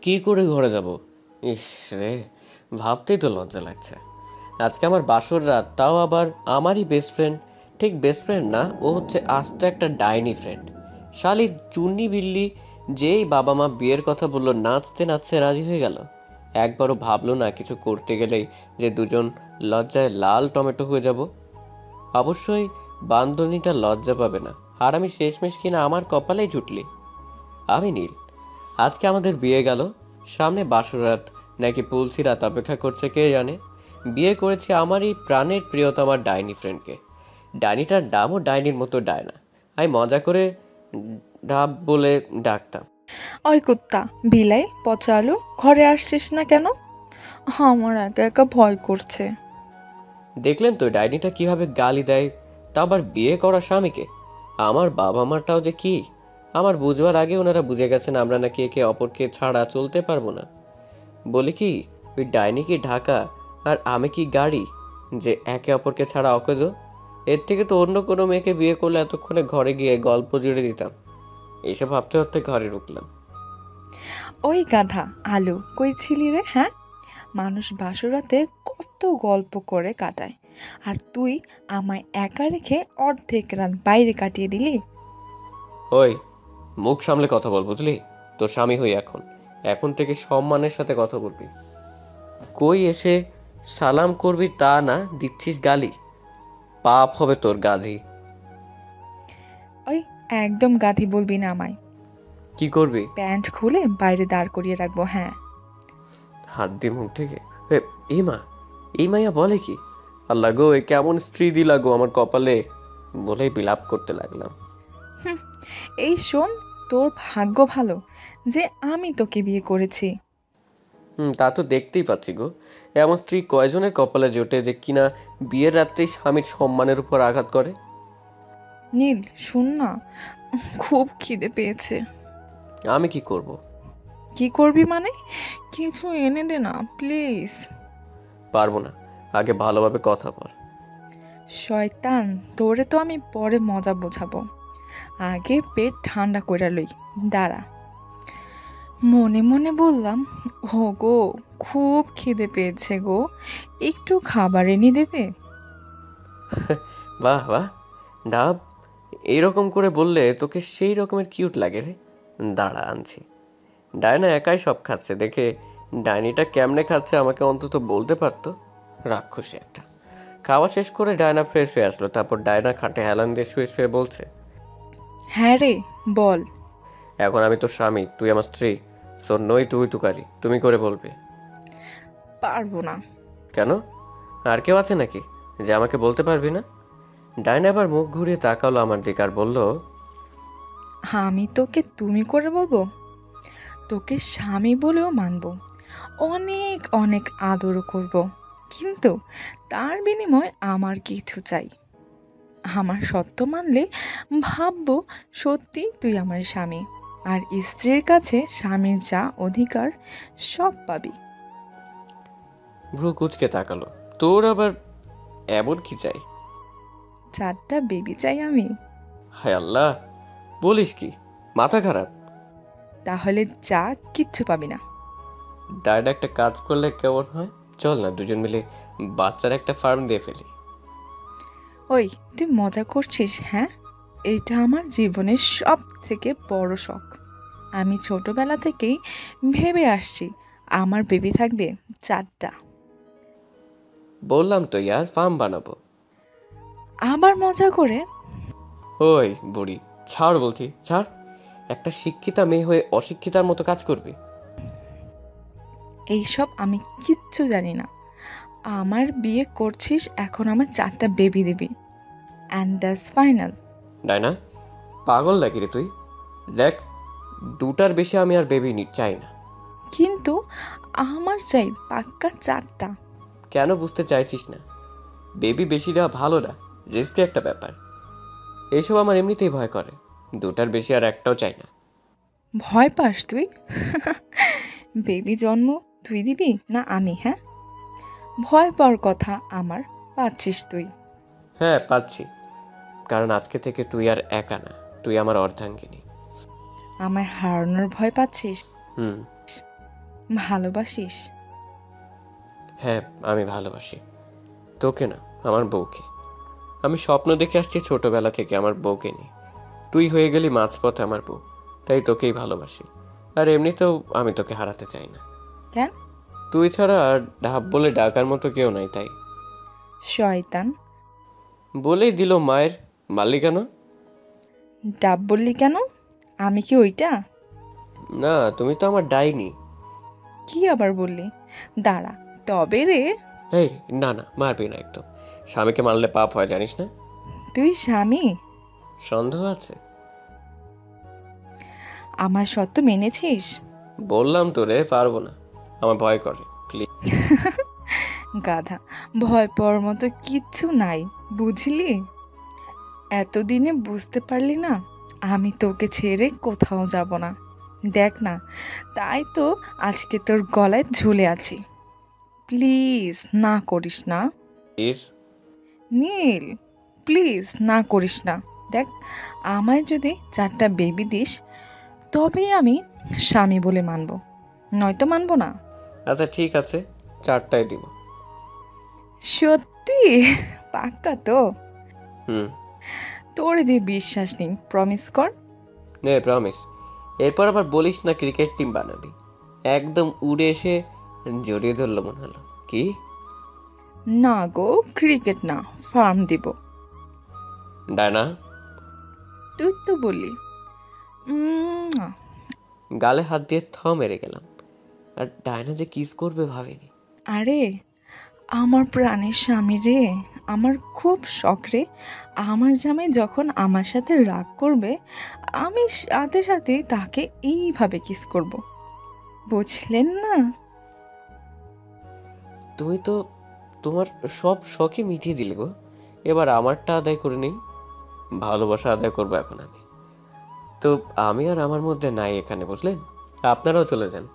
কি করে ঘরে যাব? ইস রে, ভাবতেই তো লজ্জা লাগছে। আজকে আমার বাসর রাত, তাও আবার আমারই বেস্ট ফ্রেন্ড। ঠিক বেস্ট ফ্রেন্ড না, ও হচ্ছে আস্ত একটা ডাইনি ফ্রেন্ড। শালি চুন্নি বিল্লি যেই বাবা মা বিয়ের কথা বললো, নাচতে নাচতে রাজি হয়ে গেল। একবারও ভাবলো না কিছু করতে গেলেই যে দুজন লজ্জায় লাল টমেটো হয়ে যাব। অবশ্যই বান্ধবীটা লজ্জা পাবে না, আর আমি শেষমেশ কিনা আমার কপালেই জুটলি। আমি নীল। আজকে আমাদের বিয়ে গেল, সামনে বাসরাত নাকি পুলসি রাত অপেক্ষা করছে কে জানে। বিয়ে করেছি আমারই প্রাণের প্রিয়তমার ডাইনি ফ্রেন্ডকে। ডাইনিটার নামও ডাইনির মতো ডায়না। আমি মজা করে ডাব বলে ডাকতাম। ওই কুত্তা, বিলাই, পচা আলু, ঘরে আসছিস না কেন? আমার একা একা ভয় করছে। দেখলেন তো ডাইনিটা কিভাবে গালি দেয়, তা আবার বিয়ে করা স্বামীকে। আমার বাবা মাটাও যে কি, আমার বুঝবার আগে ওনারা বুঝে গেছেন আমরা নাকি একে অপরকে ছাড়া চলতে পারবো না। বলি কি, ওই ডাইনি কি ঢাকা আর আমি কি গাড়ি যে একে অপরকে ছাড়া অকেজ? এর থেকে তো অন্য কোনো মেয়েকে বিয়ে করলে এতক্ষণে ঘরে গিয়ে গল্প জুড়ে দিতাম। এইসব ভাবতে ভাবতে ঘরে ঢুকলাম। ওই গাধা আলু, কই ছিলি রে? হ্যাঁ, মানুষ বাসরাতে কত গল্প করে কাটায়, আর তুই আমায় একা রেখে অর্ধেক রাত বাইরে কাটিয়ে দিলি। ওই, মুখ সামলে কথা বল বুঝলি? তোর স্বামী হই এখন, এখন থেকে সম্মানের সাথে কথা বলবি। কই এসে সালাম করবি তা না, দিচ্ছিস গালি। পাপ হবে তোর, গাধি। ওই, একদম গাধি বলবি না আমায়। কি করবি? প্যান্ট খুলে বাইরে দাঁড় করিয়ে রাখবো। হ্যাঁ, হাত দিয়ে মুখ থেকে। এই মা, এই মাইয়া বলে কি? আল্লাহ গো, এ কেমন স্ত্রী দিলা গো আমার কপালে, বলেই বিলাপ করতে লাগলাম। এই শোন, তোর ভাগ্য ভালো যে আমি তোকে বিয়ে করেছি। তা তো দেখতেই পাচ্ছি গো। এমন স্ত্রী কয়জনের কপালে জোটে যে কিনা বিয়ের রাত্রেই স্বামীর সম্মানের উপর আঘাত করে। নীল, শুন না, খুব খিদে পেয়েছে। আমি কি করব? কি করবি মানে? কিছু এনে দে না প্লিজ। পারবো না, আগে ভালোভাবে কথা বল। শয়তান, তোরে তো আমি পরে মজা বোঝাবো, আগে পেট ঠান্ডা কইরা লই। দাঁড়া। মনে মনে বললাম, ও গো, খুব খিদে পেয়েছে গো, একটু খাবার এনে দেবে? বাহ বাহ, ডাব, এইরকম করে বললে তোকে সেই রকমের কিউট লাগে রে। দাঁড়া আনছি। ডায়না একাই সব খাচ্ছে দেখে ডাইনিটা কেমনে খাচ্ছে আমাকে অন্তত বলতে পারতো। রাক্ষসী একটা। খাওয়া শেষ করে ডায়না ফ্রেশ হয়ে আসলো, তারপর ডায়না খাটে হেলান দিয়ে শুয়ে শুয়ে বলছে, হ্যাঁ রে, বল। এখন আমি তোর স্বামী, তুই আমার স্ত্রী। সো নই তুই তুকারি, তুমি করে বলবে। পারবো না। কেন? আর কেউ আছে নাকি যে আমাকে বলতে পারবি না? ডায়না আবার মুখ ঘুরিয়ে তাকালো আমার দিকে আর বলল, আমি তোকে তুমি করে বলবো? তোকে স্বামী বলেও মানবো, অনেক অনেক আদরও করব, কিন্তু তার বিনিময়ে আমার কিছু চাই। আমার সত্য মানলে ভাববো সত্যি তুই আমার স্বামী, আর স্ত্রীর কাছে স্বামীর যা অধিকার সব পাবি। ভ্রু কুচকে তাকালো। তোর আবার এমন কি চাই? 4টা বেবি চাই আমি। হায় আল্লাহ, বলিস কি? মাথা খারাপ? তাহলে যা, কিচ্ছু পাবি না। ডায়না একটা কাজ করলে কেমন হয়? চল না দুজন মিলে বাচ্চার একটা ফার্ম দিয়ে ফেলি। ওই, তুই মজা করছিস? হ্যাঁ, এইটা আমার জীবনের সব থেকে বড় শখ। আমি ছোটবেলা থেকেই ভেবে আসছি আমার বেবি থাকবে 4টা। বললাম তো ইয়ার, ফার্ম বানাবো। আবার মজা করে? ওই বুড়ি, ছাড় বলছি, ছাড়। একটা শিক্ষিতা মেয়ে হয়ে অশিক্ষিতার মতো কাজ করবি? এইসব আমি কিচ্ছু জানি না। আমার বিয়ে করছিস, এখন আমার 4টা বেবি দিবি, অ্যান্ড দ্যাটস ফাইনাল। ডায়না, পাগল নাকি রে তুই? দেখ, 2টার বেশি আমি আর বেবি চাই না। কিন্তু আমার চাই পাক্কা 4টা। কেন বুঝতে চাইছিস না? বেবি বেশি দেওয়া ভালো না, রিস্কি একটা ব্যাপার। এইসব আমার এমনিতেই ভয় করে। 2টার বেশি আর একটাও চাই না। ভয় পাস তুই? বেবি জন্ম তুই দিবি না আমি? হ্যাঁ, ভয় পাওয়ার কথা আমার, পাচ্ছিস তুই। হ্যাঁ পাচ্ছি, কারণ আজকে থেকে তুই আর একা না, তুই আমার অর্ধাঙ্গিনী। আমায় হারানোর ভয় পাচ্ছিস? হুম। ভালোবাসিস? হ্যাঁ, আমি ভালোবাসি। তোকে না, আমার বউকে। আমি স্বপ্ন দেখে আসছি ছোটবেলা থেকে আমার বউকে নিয়ে। তুই হয়ে গেলি মাঝপথে আমার বউ, তাই তোকেই ভালোবাসি। আর এমনিতেও আমি তোকে হারাতে চাই না। কেন? তুই ছাড়া আর ঢাপ বলে ডাকার মতো কেউ নাই, তাই শয়তান। বলেই দিল মায়ের মালিকানা। ডাব বললি কেন? আমি কি ওইটা? না, তুমি তো আমার ডাইনি। কি আবার বললি? দাঁড়া, তবে রে। এই, না না, মারবি না একদম। স্বামীকে মারলে পাপ হয়, জানিস না? তুই স্বামী? সন্দেহ আছে? আমার সত্য মেনেছিস? বললাম তো রে, পারবো না, আমার ভয় করে, প্লিজ। গাধা, ভয় পাওয়ার মতো কিচ্ছু নাই, বুঝলি? এতদিনে বুঝতে পারলি না আমি তোকে ছেড়ে কোথাও যাব না। দেখ না, তাই তো আজকে তোর গলায় ঝুলে আছি। প্লিজ না করিস না। প্লিজ। নীল, প্লিজ না করিস না। দেখ, আমায় যদি 4টা বেবি দিস তবেই আমি স্বামী বলে মানব, নয়তো মানব না। আচ্ছা ঠিক আছে, 4টাই দিব। সত্যি? পাক্কা তো? হুম। তোর দিয়ে বিশ্বাস নেই, প্রমিস কর। নে প্রমিস। এরপর আবার বলিস না ক্রিকেট টিম বানাবি। একদম উড়ে এসে জড়িয়ে ধরলো মনে হলো। কি? না গো, ক্রিকেট না, ফার্ম দিব। ডায়না। তুই তো বললি। উম, গালে হাত দিয়ে মেরে গেলাম। আর ডায়না যে কিস করবে ভাবিনি। আরে আমার প্রাণের স্বামী রে, আমার খুব শখ রে। আমার জামাই যখন আমার সাথে রাগ করবে আমি সাথে সাথে তাকে এইভাবে কিস করব, বুঝলেন না? তুমি তো তোমার সব শখই মিটিয়ে দিলে গো। এবার আমারটা আদায় করে নেই। ভালোবাসা আদায় করবো এখন আমি। তো আমি আর আমার মধ্যে নাই এখানে, বুঝলেন? আপনারাও চলে যান।